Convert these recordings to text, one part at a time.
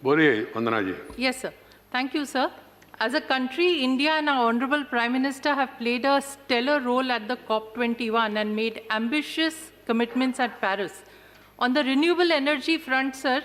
बोलिए वंदना जी। Yes, sir. Thank you, sir. As a country, India and our Honorable Prime Minister have played a stellar role at the COP21 and made ambitious commitments at Paris. On the renewable energy front, sir,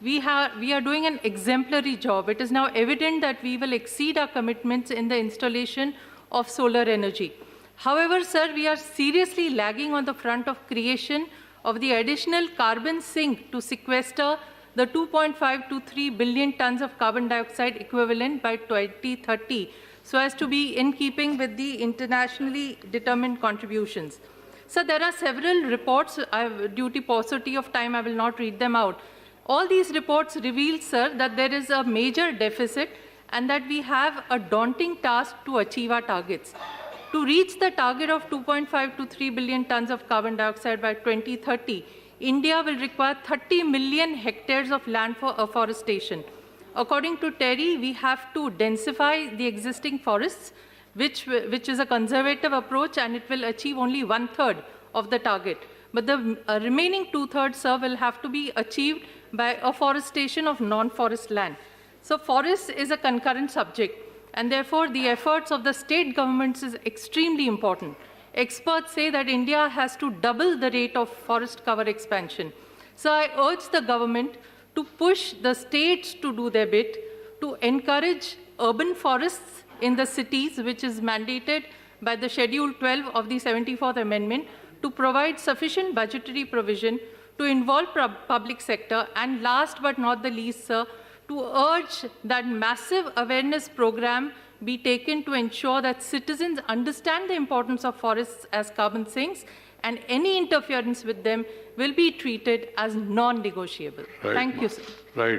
we are doing an exemplary job. It is now evident that we will exceed our commitments in the installation of solar energy. However, sir, we are seriously lagging on the front of creation of the additional carbon sink to sequester the 2.5 to 3 billion tons of carbon dioxide equivalent by 2030, so as to be in keeping with the internationally determined contributions. So there are several reports. Due to paucity of time, I will not read them out. All these reports reveal, sir, that there is a major deficit and that we have a daunting task to achieve our targets. To reach the target of 2.5 to 3 billion tons of carbon dioxide by 2030, India will require 30 million hectares of land for afforestation. According to TERI, we have to densify the existing forests, which is a conservative approach, and it will achieve only 1/3 of the target. But the remaining 2/3, sir, will have to be achieved by afforestation of non-forest land. So forest is a concurrent subject, and therefore the efforts of the state governments is extremely important. Experts say that India has to double the rate of forest cover expansion. So I urge the government to push the states to do their bit, to encourage urban forests in the cities, which is mandated by the Schedule 12 of the 74th Amendment, to provide sufficient budgetary provision, to involve public sector, and last but not the least, sir, to urge that massive awareness program be taken to ensure that citizens understand the importance of forests as carbon sinks, and any interference with them will be treated as non-negotiable. Right. Thank you, sir. Right.